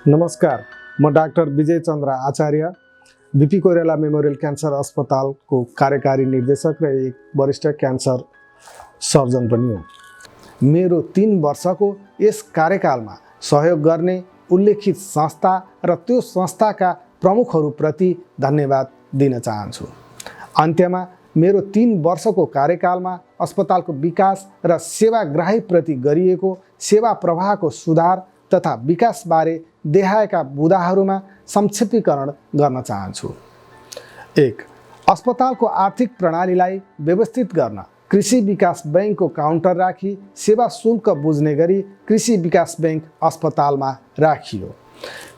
नमस्कार, म डाक्टर विजय चन्द्र आचार्य, BP Koirala memorial cancer अस्पतालको कार्यकारी निर्देशक र एक वरिष्ठ क्यान्सर सर्जन पनि हो। मेरो 3 वर्षको यस कार्यकालमा सहयोग गर्ने उल्लेखित संस्था र त्यो संस्थाका प्रमुखहरूप्रति धन्यवाद दिन चाहन्छु। अन्त्यमा मेरो 3 वर्षको कार्यकालमा अस्पतालको विकास र सेवाग्राहीप्रति गरिएको सेवा प्रवाहको सुधार तथा विकासबारे देखाएका बुँदाहरूमा संक्षिप्तीकरण गर्न चाहन्छु। 1. अस्पतालको आर्थिक प्रणालीलाई व्यवस्थित गर्न कृषि विकास बैंकको काउन्टर राखी सेवा शुल्क बुझ्ने गरी कृषि विकास बैंक अस्पतालमा राखियो।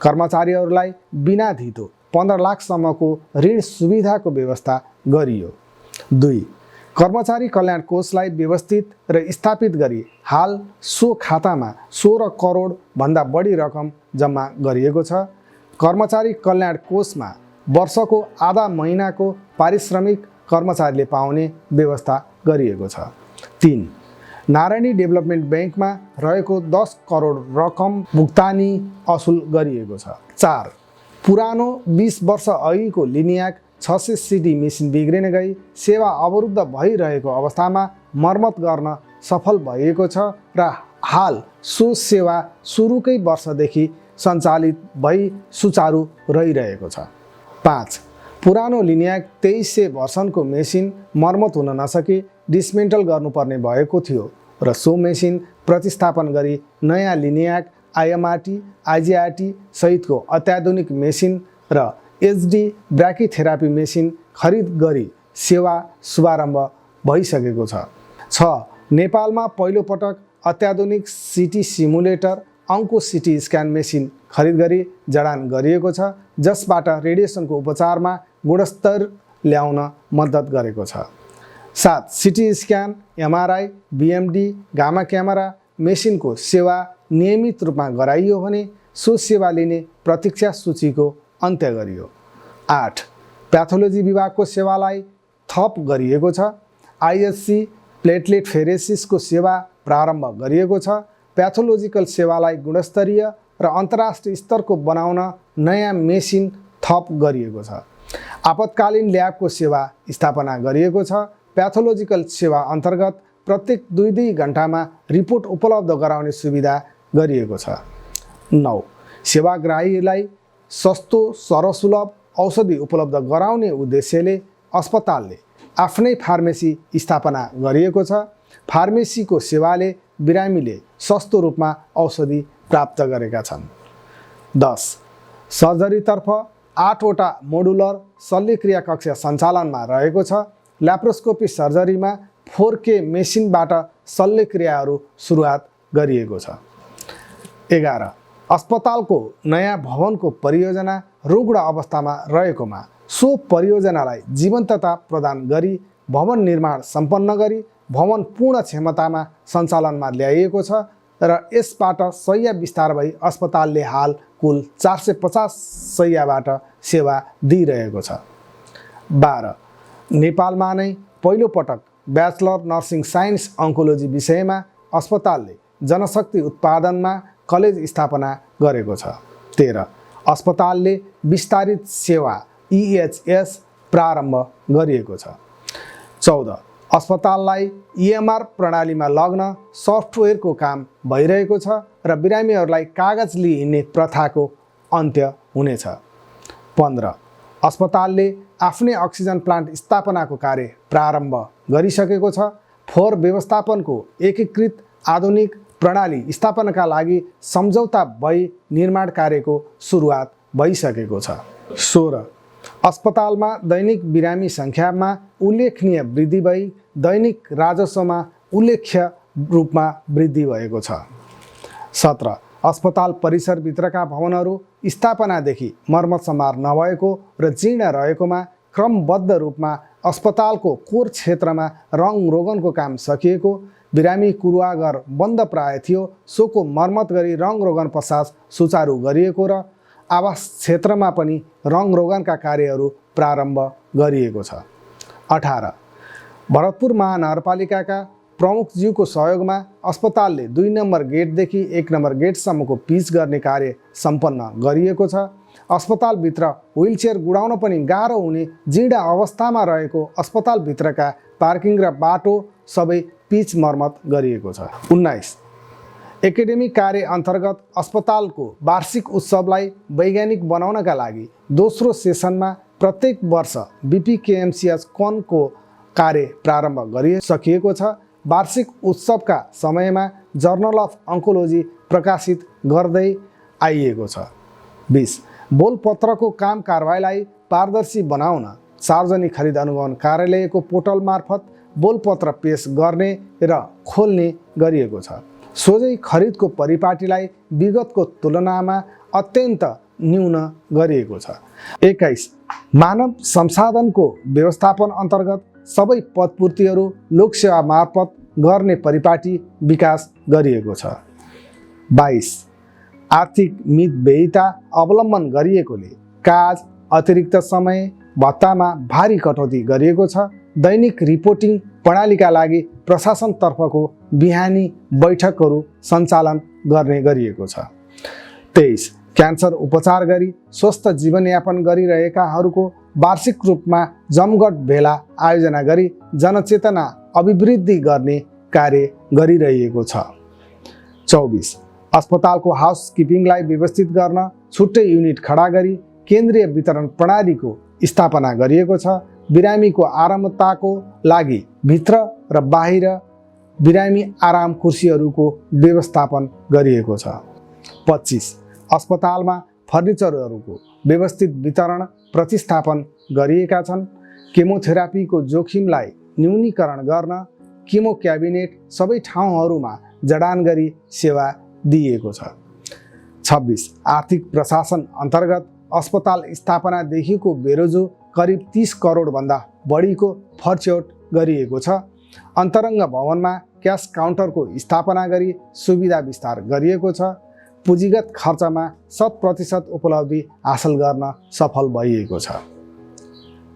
कर्मचारीहरूलाई बिना धितो 15 लाखसम्मको ऋण सुविधाको व्यवस्था गरियो। 2. कर्मचारी कल्याण कोषलाई व्यवस्थित र स्थापित गरी हाल सो खातामा 16 करोड भन्दा बढी रकम जम्मा गरिएको छ। कर्मचारी कल्याण कोषमा वर्षको आधा महिनाको पारिश्रमिक कर्मचारीले पाउने व्यवस्था गरिएको छ। 3. नारायणी डेभलपमेन्ट बैंकमा रहेको 10 करोड रकम भुक्तानी असुल गरिएको छ। 4. पुरानो 20 वर्ष अघिको लिनियाक 600 सिडी मेसिन बिग्रिन गई सेवा अवरुद्ध भइरहेको अवस्थामा मर्मत गर्न सफल भएको छ र हाल सो सेवा सुरुकै वर्षदेखि सञ्चालित भई सुचारू रहिरहेको छ। 5. पुरानो लिनियाक 2300 भर्सनको मेसिन मर्मत हुन नसकी डिसमेन्टल गर्नुपर्ने भएको थियो र सो मेसिन प्रतिस्थापन गरी नयाँ लिनियाक आइएमआरटी आइजिआरटी सहितको अत्याधुनिक मेसिन र एचडी ब्राकीथेरापी मेसिन खरिद गरी सेवा शुभारम्भ भइसकेको छ। 6. नेपालमा पहिलो पटक अत्याधुनिक सिटी सिमुलेटर अङ्को सिटी स्क्यान मेसिन खरिद गरी जडान गरिएको छ, जसबाट रेडिएसनको उपचारमा गुणस्तर ल्याउन मद्दत गरेको छ। 7. CT scan, MRI, BMD, gamma camera मेसिनको सेवा नियमित रूपमा गराइयो भने सो सेवा लिने प्रतीक्षा सूचीको अन्त्य गरियो। 8. प्याथोलोजी विभागको सेवालाई थप गरिएको छ। आइएससी प्लेटलेट फेरेसिसको सेवा प्रारम्भ गरिएको छ। प्याथोलोजिकल सेवालाई गुणस्तरीय र अन्तर्राष्ट्रिय स्तरको बनाउन नयाँ मेसिन थप गरिएको छ। आपतकालीन ल्याबको सेवा स्थापना गरिएको छ। प्याथोलोजिकल सेवा अन्तर्गत प्रत्येक 2-2 घण्टामा रिपोर्ट उपलब्ध गराउने सुविधा गरिएको छ। 9. सेवाग्राहीलाई सस्तो सरसुलभ औषधि उपलब्ध गराउने उद्देश्यले अस्पतालले आफ्नै फार्मेसी स्थापना गरिएको छ। फार्मेसीको सेवाले बिरामीले सस्तो रूपमा औषधि प्राप्त गरेका छन्। 10. सर्जरीतर्फ 8 वटा मोडुलर शल्यक्रिया कक्ष सञ्चालनमा रहेको छ। ल्याप्रोस्कोपी सर्जरीमा 4K मेसिनबाट शल्यक्रियाहरू सुरुवात गरिएको छ। 11. अस्पतालको नयाँ भवनको परियोजना रुग्ण अवस्थामा रहेकोमा सो परियोजनालाई जीवन्तता प्रदान गरी भवन निर्माण सम्पन्न गरी भवन पूर्ण क्षमतामा सञ्चालनमा ल्याइएको छ र यसबाट शय्या विस्तार भई अस्पतालले हाल कुल 450 शय्याबाट सेवा दिइरहेको छ। 12. नेपालमा नै पहिलो पटक ब्याचलर नर्सिङ साइन्स अन्कोलोजी विषयमा अस्पतालले जनशक्ति उत्पादनमा कलेज स्थापना गरेको छ। 13. अस्पतालले विस्तारित सेवा EHS प्रारम्भ गरिएको छ। 14. अस्पताललाई EMR प्रणालीमा लग्न सफ्टवेयरको काम भइरहेको छ र बिरामीहरूलाई कागज लिई हिँड्ने प्रथाको अन्त्य हुनेछ। 15. अस्पतालले आफ्नै अक्सिजन प्लान्ट स्थापनाको कार्य प्रारम्भ गरिसकेको छ। फोहोर व्यवस्थापनको एकीकृत आधुनिक प्रणाली स्थापनाका लागि सम्झौता भई निर्माण कार्यको सुरुवात भइसकेको छ। 16. अस्पतालमा दैनिक बिरामी सङ्ख्यामा उल्लेखनीय वृद्धि भई दैनिक राजस्वमा उल्लेख्य रूपमा वृद्धि भएको छ। 17. अस्पताल परिसरभित्रका भवनहरू स्थापनादेखि मर्मत सम्हार नभएको र जीर्ण रहेकोमा क्रमबद्ध रूपमा अस्पतालको कोर क्षेत्रमा रङरोगनको काम सकिएको, बिरामी कुरुवाघर बन्द प्राय थियो, सोको मर्मत गरी रङरोगन पश्चात सुचारू गरिएको र आवास क्षेत्रमा पनि रङरोगनका कार्यहरू प्रारम्भ गरिएको छ। 18. भरतपुर महानगरपालिकाका प्रमुखज्यूको सहयोगमा अस्पतालले 2 नम्बर गेटदेखि 1 नम्बर गेटसम्मको पिच गर्ने कार्य सम्पन्न गरिएको छ। अस्पतालभित्र व्हिलचेयर गुडाउन पनि गाह्रो हुने जीर्ण अवस्थामा रहेको अस्पतालभित्रका पार्किङ र बाटो सबै पिच मर्मत गरिएको छ। 19 एकाडेमिक कार्य अन्तर्गत अस्पतालको वार्षिक उत्सवलाई वैज्ञानिक बनाउनका लागि दोस्रो सेसनमा प्रत्येक वर्ष बीपीकेएमसीएच कनको कार्य प्रारम्भ गरिसकिएको छ। वार्षिक उत्सवका समयमा जर्नल अफ अन्कोलोजी प्रकाशित गर्दै आइएको छ। 20 बोलपत्रको काम कारबाहीलाई पारदर्शी बनाउन सार्वजनिक खरिद अनुगमन कार्यालयको पोर्टल मार्फत बोलपत्र पेश गर्ने र खोल्ने गरिएको छ। सोझै खरिदको परिपाटीलाई विगतको तुलनामा अत्यन्त न्यून गरिएको छ। 21 मानव संसाधनको व्यवस्थापन अन्तर्गत सबै पदपूर्तिहरू लोकसेवा मार्फत गर्ने परिपाटी विकास गरिएको छ। 22 आर्थिक मितव्ययिता अवलम्बन गरिएकोले काज, अतिरिक्त समय, भत्तामा भारी कटौती गरिएको छ। दैनिक रिपोर्टिङ प्रणालीका लागि प्रशासनतर्फको बिहानी बैठकहरू सञ्चालन गर्ने गरिएको छ। 23 क्यान्सर उपचार गरी स्वस्थ जीवनयापन गरिरहेकाहरूको वार्षिक रूपमा जमघट भेला आयोजना गरी जनचेतना अभिवृद्धि गर्ने कार्य गरिरहेको छ। 24 अस्पतालको हाउसकिपिङलाई व्यवस्थित गर्न छुट्टै युनिट खडा गरी केन्द्रीय वितरण प्रणालीको स्थापना गरिएको छ। बिरामीको आरामताको लागि भित्र र बाहिर बिरामी आराम कुर्सीहरूको व्यवस्थापन गरिएको छ। 25 अस्पतालमा फर्निचरहरूको व्यवस्थित वितरण प्रतिस्थापन गरिएका छन्। केमोथेरापीको जोखिमलाई न्यूनीकरण गर्न केमो क्याबिनेट सबै ठाउँहरूमा जडान गरी सेवा दिइएको छ। 26 आर्थिक प्रशासन अन्तर्गत अस्पताल स्थापनादेखिको बेरोजो करिब 30 करोडभन्दा बढीको फर्च्यौट गरिएको छ। अन्तरङ्ग भवनमा क्यास काउन्टरको स्थापना गरी सुविधा विस्तार गरिएको छ। पुँजीगत खर्चमा 100% उपलब्धि हासिल गर्न सफल भइएको छ।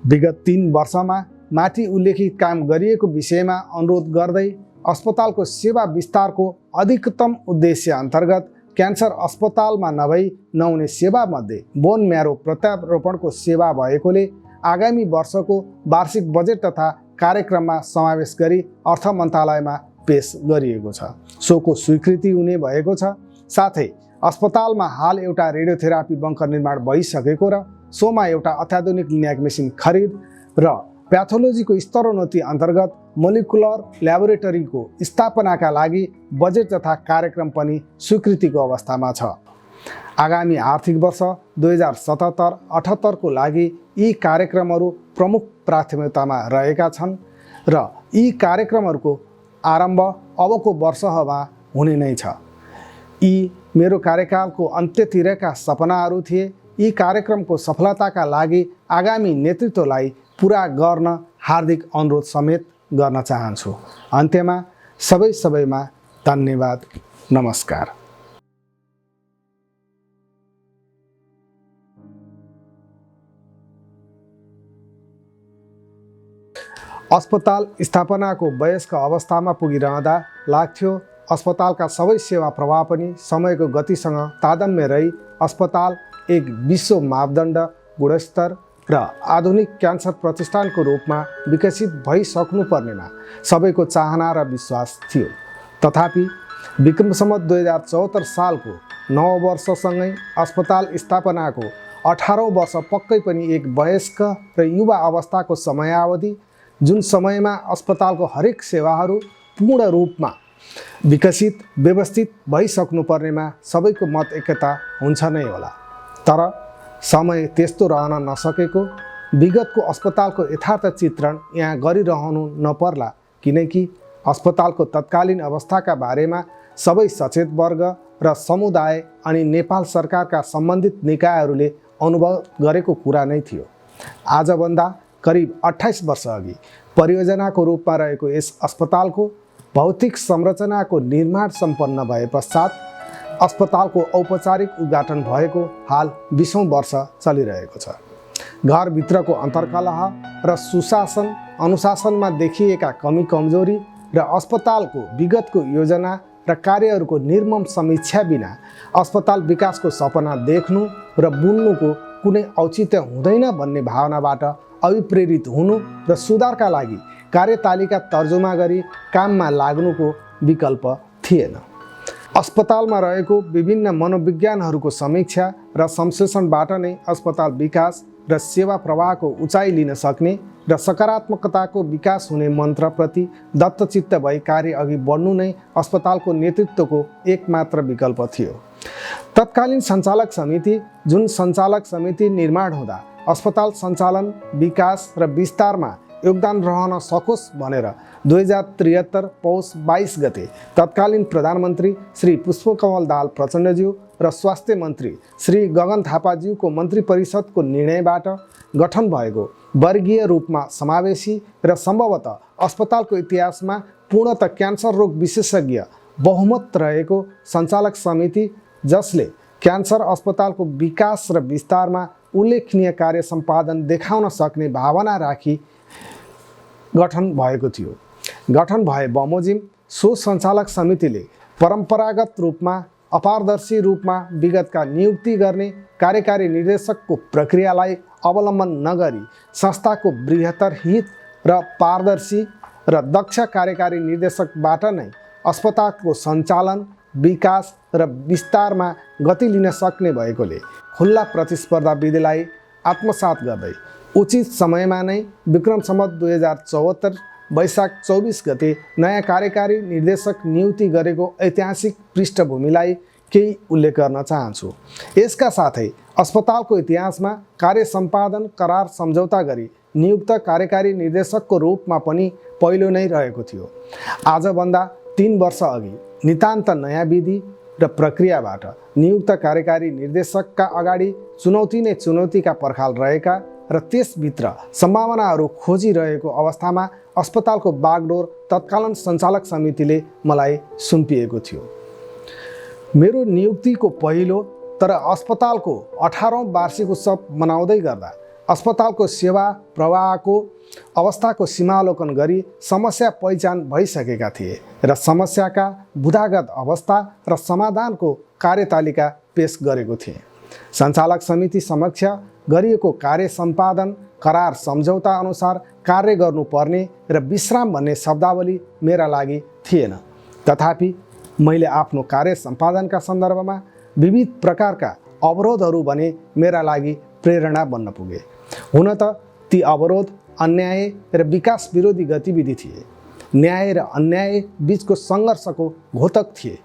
विगत 3 वर्षमा माथि उल्लेखित काम गरिएको विषयमा अनुरोध गर्दै अस्पतालको सेवा विस्तारको अधिकतम उद्देश्य अन्तर्गत क्यान्सर अस्पतालमा नभई नहुने सेवामध्ये बोन म्यारो प्रत्यारोपणको सेवा भएकोले आगामी वर्षको वार्षिक बजेट तथा कार्यक्रममा समावेश गरी अर्थ मन्त्रालयमा पेश गरिएको छ। सोको स्वीकृति हुने भएको छ। साथै अस्पतालमा हाल एउटा रेडियोथेरापी बङ्कर निर्माण भइसकेको र सोमा एउटा अत्याधुनिक लिनाक मेसिन खरिद र प्याथोलोजीको स्तरोन्नति अन्तर्गत मोलिकुलर ल्याबोरेटरीको स्थापनाका लागि बजेट तथा कार्यक्रम पनि स्वीकृतिको अवस्थामा छ। आगामी आर्थिक वर्ष 2077-78 को लागि यी कार्यक्रमहरू प्रमुख प्राथमिकतामा रहेका छन् र यी कार्यक्रमहरूको आरम्भ अबको वर्षमा हुने नै छ। यी मेरो कार्यकालको अन्त्यतिरका सपनाहरू थिए। यी कार्यक्रमको सफलताका लागि आगामी नेतृत्वलाई पुरा गर्न हार्दिक अनुरोध समेत गर्न चाहन्छु। अन्त्यमा सबैमा धन्यवाद। नमस्कार। अस्पताल स्थापनाको वयस्क अवस्थामा पुगिरहँदा लाग्थ्यो अस्पतालका सबै सेवा प्रवाह पनि समयको गतिसँग तादम्य रही अस्पताल एक विश्व मापदण्ड, गुणस्तर र आधुनिक क्यान्सर प्रतिष्ठानको रूपमा विकसित भइसक्नुपर्नेमा सबैको चाहना र विश्वास थियो। तथापि विक्रम सम्वत 2074 सालको नववर्षसँगै अस्पताल स्थापनाको 18औं वर्ष पक्कै पनि एक वयस्क र युवा अवस्थाको समयावधि, जुन समयमा अस्पतालको हरेक सेवाहरू पूर्ण रूपमा विकसित व्यवस्थित भइसक्नुपर्नेमा सबैको मत एकता हुन्छ नै होला। तर समय त्यस्तो रहन नसकेको, विगतको अस्पतालको यथार्थ चित्रण यहाँ गरिरहनु नपर्ला, किनकि अस्पतालको तत्कालीन अवस्थाका बारेमा सबै सचेत वर्ग र समुदाय अनि नेपाल सरकारका सम्बन्धित निकायहरूले अनुभव गरेको कुरा नै थियो। आजभन्दा करिब 28 वर्ष अघि परियोजनाको रूपमा रहेको यस अस्पतालको भौतिक संरचनाको निर्माण सम्पन्न भए पश्चात अस्पतालको औपचारिक उद्घाटन भएको हाल 20औं वर्ष चलिरहेको छ। घरभित्रको अन्तर्कलह र सुशासन अनुशासनमा देखिएका कमी कमजोरी र अस्पतालको विगतको योजना र कार्यहरूको निर्मम समीक्षा बिना अस्पताल विकासको सपना देख्नु र बुन्नुको कुनै औचित्य हुँदैन भन्ने भावनाबाट अभिप्रेरित हुनु र सुधारका लागि कार्यतालिका तर्जुमा गरी काममा लाग्नुको विकल्प थिएन। अस्पतालमा रहेको विभिन्न मनोविज्ञानहरूको समीक्षा र संश्लेषणबाट नै अस्पताल विकास र सेवा प्रवाहको उचाइ लिन सक्ने र सकारात्मकताको विकास हुने मन्त्रप्रति दत्तचित्त भई कार्य अघि बढ्नु नै अस्पतालको नेतृत्वको एकमात्र विकल्प थियो। तत्कालीन सञ्चालक समिति जुन सञ्चालक समिति निर्माण हुँदा अस्पताल सञ्चालन विकास र विस्तारमा योगदान रहन सकोस् भनेर 2073 पौष 22 गते तत्कालीन प्रधानमन्त्री श्री पुष्पकमल दाहाल प्रचण्डज्यू र स्वास्थ्य मन्त्री श्री गगन थापाज्यूको मन्त्री परिषदको निर्णयबाट गठन भएको वर्गीय रूपमा समावेशी र सम्भवतः अस्पतालको इतिहासमा पूर्णतः क्यान्सर रोग विशेषज्ञ बहुमत रहेको सञ्चालक समिति जसले क्यान्सर अस्पतालको विकास र विस्तारमा उल्लेखनीय कार्य सम्पादन देखाउन सक्ने भावना राखी गठन भएको थियो। गठन भए बमोजिम सो सञ्चालक समितिले परम्परागत रूपमा अपारदर्शी रूपमा विगतका नियुक्ति गर्ने कार्यकारी निर्देशकको प्रक्रियालाई अवलम्बन नगरी संस्थाको बृहत्तर हित र पारदर्शी र दक्ष कार्यकारी निर्देशकबाट नै अस्पतालको सञ्चालन विकास र विस्तारमा गति लिन सक्ने भएकोले खुल्ला प्रतिस्पर्धा विधिलाई आत्मसात गर्दै उचित समयमा नै विक्रम सम्वत 2074 वैशाख 24 गते नयाँ कार्यकारी निर्देशक नियुक्ति गरेको ऐतिहासिक पृष्ठभूमिलाई केही उल्लेख गर्न चाहन्छु। यसका साथै अस्पतालको इतिहासमा कार्य सम्पादन करार सम्झौता गरी नियुक्त कार्यकारी निर्देशकको रूपमा पनि पहिलो नै रहेको थियो। आजभन्दा 3 वर्ष अघि नितान्त नयाँ विधि र प्रक्रियाबाट नियुक्त कार्यकारी निर्देशकका अगाडि चुनौती नै चुनौतीका पर्खाल रहेका र त्यसभित्र सम्भावनाहरू खोजिरहेको अवस्थामा अस्पतालको बागडोर तत्कालीन सञ्चालक समितिले मलाई सुम्पिएको थियो। मेरो नियुक्तिको पहिलो तर अस्पतालको 18औं वार्षिक उत्सव मनाउँदै गर्दा अस्पतालको सेवा प्रवाहको अवस्थाको सीमालोकन गरी समस्या पहिचान भइसकेका थिए र समस्याका बुदागत अवस्था र समाधानको कार्यतालिका पेश गरेको थिएँ। सञ्चालक समिति समक्ष गरिएको कार्य सम्पादन करार सम्झौता अनुसार कार्य गर्नुपर्ने र विश्राम भन्ने शब्दावली मेरा लागि थिएन। तथापि मैले आफ्नो कार्य सम्पादनका सन्दर्भमा विविध प्रकारका अवरोधहरू भने मेरा लागि प्रेरणा बन्न पुगे। हुन त ती अवरोध अन्याय र विकास विरोधी गतिविधि थिए, न्याय र अन्याय बीचको सङ्घर्षको घोतक थिए।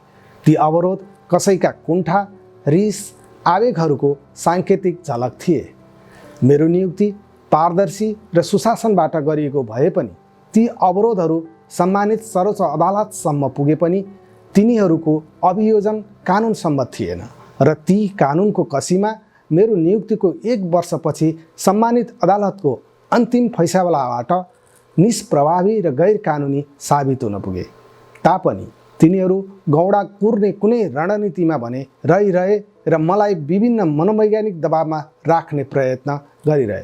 ती अवरोध कसैका कुण्ठा रिस आवेगहरूको साङ्केतिक झलक थिए। मेरो नियुक्ति पारदर्शी र सुशासनबाट गरिएको भए पनि ती अवरोधहरू सम्मानित सर्वोच्च अदालतसम्म पुगे पनि तिनीहरूको अभियोजन कानुन सम्मत थिएन र ती कानुनको कसीमा मेरो नियुक्तिको 1 वर्षपछि सम्मानित अदालतको अन्तिम फैसलाबाट निष्प्रभावी र गैर कानुनी साबित हुन पुगे। तापनि तिनीहरू गौडा कुर्ने कुनै रणनीतिमा भने रहिरहे र मलाई विभिन्न मनोवैज्ञानिक दबावमा राख्ने प्रयत्न गरिरहे।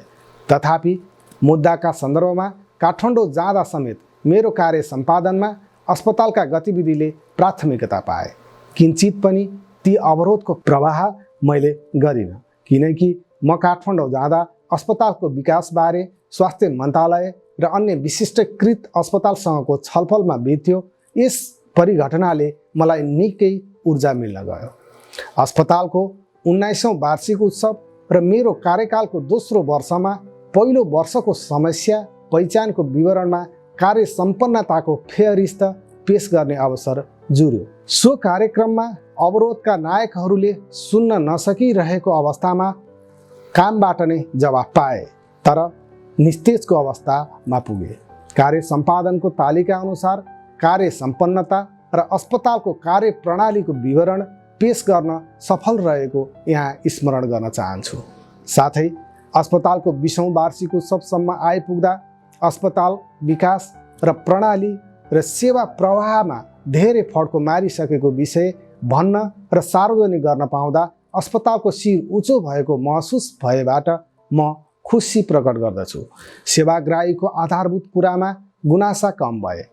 तथापि मुद्दाका सन्दर्भमा काठमाडौँ जाँदा समेत मेरो कार्य सम्पादनमा अस्पतालका गतिविधिले प्राथमिकता पाए। किञ्चित पनि ती अवरोधको प्रवाह मैले गरिनँ, किनकि म काठमाडौँ जाँदा अस्पतालको विकासबारे स्वास्थ्य मन्त्रालय र अन्य विशिष्टकृत अस्पतालसँगको छलफलमा बित्यो। यस परिघटनाले मलाई निकै ऊर्जा मिल्न गयो। अस्पतालको 19औं वार्षिक उत्सव र मेरो कार्यकालको दोस्रो वर्षमा पहिलो वर्षको समस्या पहिचानको विवरणमा कार्य सम्पन्नताको फेहरिस्त पेश गर्ने अवसर जुर्यो। सो कार्यक्रममा अवरोधका नायकहरूले सुन्न नसकिरहेको अवस्थामा कामबाट नै जवाफ पाए, तर निस्तेजको अवस्थामा पुगे। कार्य सम्पादनको तालिका अनुसार कार्य सम्पन्नता र अस्पतालको कार्य प्रणालीको विवरण पेश गर्न सफल रहेको यहाँ स्मरण गर्न चाहन्छु। साथै अस्पतालको 20औं वार्षिक उत्सवसम्म आइपुग्दा अस्पताल विकास र प्रणाली र सेवा प्रवाहमा धेरै फड्को मारिसकेको विषय भन्न र सार्वजनिक गर्न पाउँदा अस्पतालको शिर उच्चो भएको महसुस भएबाट म खुसी प्रकट गर्दछु। सेवाग्राहीको आधारभूत कुरामा गुनासा कम भए।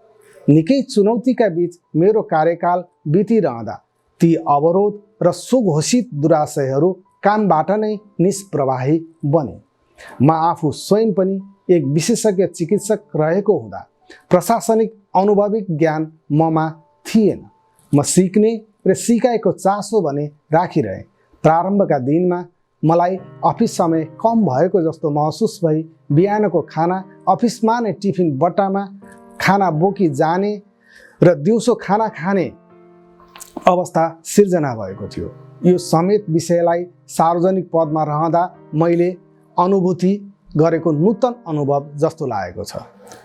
निकै चुनौतीका बीच मेरो कार्यकाल बितिरहँदा ती अवरोध र सुघोषित दुराशयहरू कामबाट नै निष्प्रवाही बने। म आफू स्वयं पनि एक विशेषज्ञ चिकित्सक रहेको हुँदा प्रशासनिक अनुभविक ज्ञान ममा थिएन। म सिक्ने र सिकाइको चासो भने राखिरहेँ। प्रारम्भका दिनमा मलाई अफिस समय कम भएको जस्तो महसुस भई बिहानको खाना अफिसमा नै टिफिन बट्टामा खाना बोकी जाने र दिउँसो खाना खाने अवस्था सिर्जना भएको थियो। यो समेत विषयलाई सार्वजनिक पदमा रहँदा मैले अनुभूति गरेको नूतन अनुभव जस्तो लागेको छ।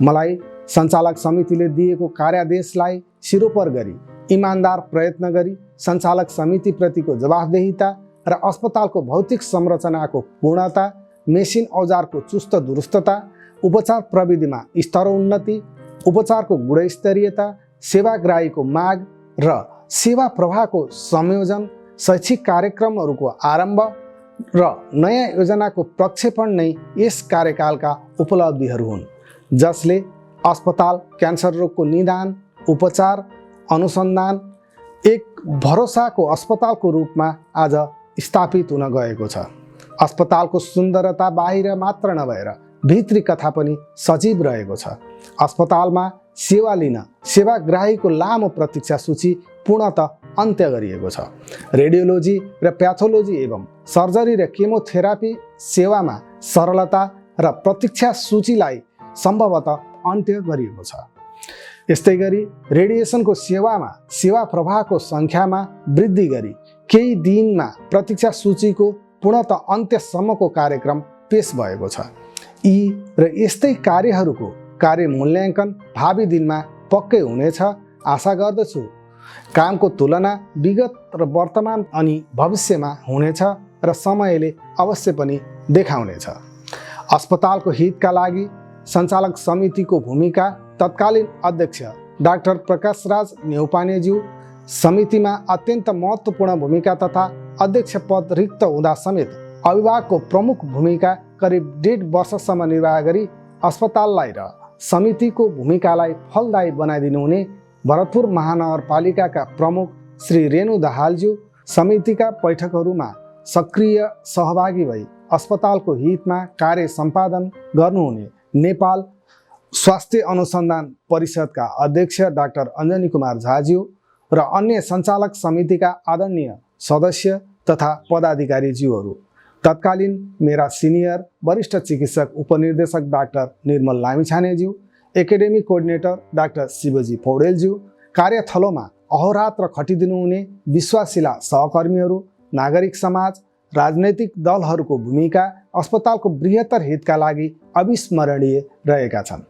मलाई सञ्चालक समितिले दिएको कार्यादेशलाई सिरोपर गरी इमान्दार प्रयत्न गरी सञ्चालक समितिप्रतिको जवाफदेहिता र अस्पतालको भौतिक संरचनाको पूर्णता, मेसिन औजारको चुस्त दुरुस्तता, उपचार प्रविधिमा स्तरोन्नति, उपचारको गुणस्तरीयता, सेवाग्राहीको माग र सेवा प्रवाहको संयोजन, शैक्षिक कार्यक्रमहरूको आरम्भ र नयाँ योजनाको प्रक्षेपण नै यस कार्यकालका उपलब्धिहरू हुन्, जसले अस्पताल क्यान्सर रोगको निदान, उपचार, अनुसन्धान एक भरोसाको अस्पतालको रूपमा आज स्थापित हुन गएको छ। अस्पतालको सुन्दरता बाहिर मात्र नभएर भित्री कथा पनि सजीव रहेको छ। अस्पतालमा सेवा लिन सेवाग्राहीको लामो प्रतीक्षा सूची पूर्णतः अन्त्य गरिएको छ। रेडियोलोजी र प्याथोलोजी एवं सर्जरी र केमोथेरापी सेवामा सरलता र प्रतीक्षा सूचीलाई सम्भवतः अन्त्य गरिएको छ। यस्तै गरी रेडिएसनको सेवामा सेवा प्रवाहको सङ्ख्यामा वृद्धि गरी केही दिनमा प्रतीक्षा सूचीको पूर्णतः अन्त्यसम्मको कार्यक्रम पेश भएको छ। यी र यस्तै कार्यहरूको कार्य मूल्याङ्कन भावी दिनमा पक्कै हुनेछ आशा गर्दछु। कामको तुलना विगत र वर्तमान अनि भविष्यमा हुनेछ र समयले अवश्य पनि देखाउनेछ। अस्पतालको हितका लागि सञ्चालक समितिको भूमिका तत्कालीन अध्यक्ष डाक्टर प्रकाशराज न्यौपानेज्यू, समितिमा अत्यन्त महत्त्वपूर्ण भूमिका तथा अध्यक्ष पद रिक्त हुँदा समेत अभिभावकको प्रमुख भूमिका करिब 1.5 वर्षसम्म निर्वाह गरी अस्पताललाई र समितिको भूमिकालाई फलदायी बनाइदिनु हुने भरतपुर महानगरपालिकाका प्रमुख श्री रेणु दाहालज्यू समितिका बैठकहरूमा सक्रिय सहभागी भई अस्पतालको हितमा कार्य सम्पादन गर्नुहुने नेपाल स्वास्थ्य अनुसन्धान परिषदका अध्यक्ष डाक्टर अञ्जनी कुमार झाज्यू र अन्य सञ्चालक समितिका आदरणीय सदस्य तथा पदाधिकारीज्यूहरू, तत्कालीन मेरा सिनियर वरिष्ठ चिकित्सक उपनिर्देशक डाक्टर निर्मल लामिछानेज्यू, एकाडेमिक कोअर्डिनेटर डाक्टर शिवजी पौडेलज्यू, कार्यथलोमा अहोरात्र खटिदिनुहुने विश्वासिला सहकर्मीहरू, नागरिक समाज, राजनैतिक दलहरूको भूमिका अस्पतालको बृहत्तर हितका लागि अविस्मरणीय रहेका छन्।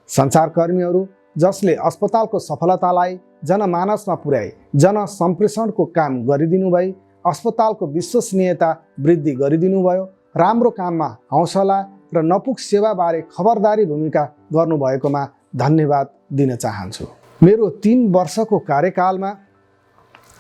सञ्चारकर्मीहरू जसले अस्पतालको सफलतालाई जनमानसमा पुर्याई जनसम्प्रेषणको काम गरिदिनु भई अस्पतालको विश्वसनीयता वृद्धि गरिदिनु भयो, राम्रो काममा हौसला र नपुग सेवाबारे खबरदारी भूमिका गर्नुभएकोमा धन्यवाद दिन चाहन्छु। मेरो 3 वर्षको कार्यकालमा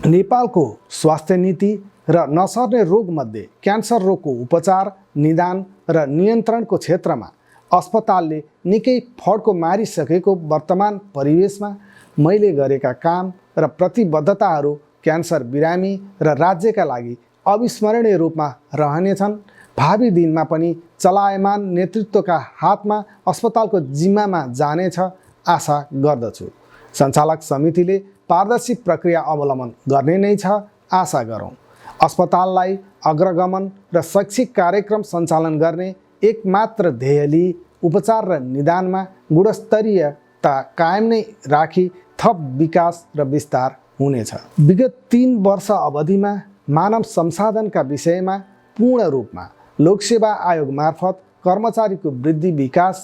नेपालको स्वास्थ्य नीति र नसर्ने रोगमध्ये क्यान्सर रोगको उपचार, निदान र नियन्त्रणको क्षेत्रमा अस्पतालले निकै फड्को मारिसकेको वर्तमान परिवेशमा मैले गरेका काम र प्रतिबद्धताहरू क्यान्सर बिरामी र राज्यका लागि अविस्मरणीय रूपमा रहनेछन्। भावी दिनमा पनि चलायमान नेतृत्वका हातमा अस्पतालको जिम्मामा जानेछ आशा गर्दछु। सञ्चालक समितिले पारदर्शी प्रक्रिया अवलम्बन गर्ने नै छ आशा गरौँ। अस्पताललाई अग्रगमन र शैक्षिक कार्यक्रम सञ्चालन गर्ने एकमात्र ध्येय लिई उपचार र निदानमा गुणस्तरीयता कायम नै राखी थप विकास र विस्तार हुनेछ। विगत 3 वर्ष अवधिमा मानव संसाधनका विषयमा पूर्ण रूपमा लोकसेवा आयोग मार्फत कर्मचारीको वृद्धि विकास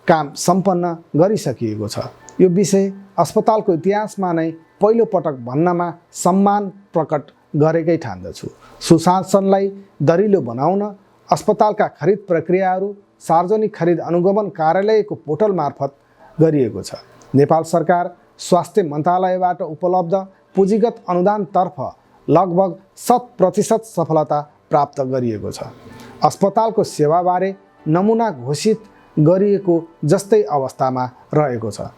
काम सम्पन्न गरिसकिएको छ। यो विषय अस्पतालको इतिहासमा नै पहिलो पटक भन्नमा सम्मान प्रकट गरेकै ठान्दछु। सुशासनलाई दरिलो बनाउन अस्पतालका खरिद प्रक्रियाहरू सार्वजनिक खरिद अनुगमन कार्यालयको पोर्टल मार्फत गरिएको छ। नेपाल सरकार स्वास्थ्य मन्त्रालयबाट उपलब्ध पुँजीगत अनुदानतर्फ लगभग 100% सफलता प्राप्त गरिएको छ। अस्पतालको सेवाबारे नमुना घोषित गरिएको जस्तै अवस्थामा रहेको छ।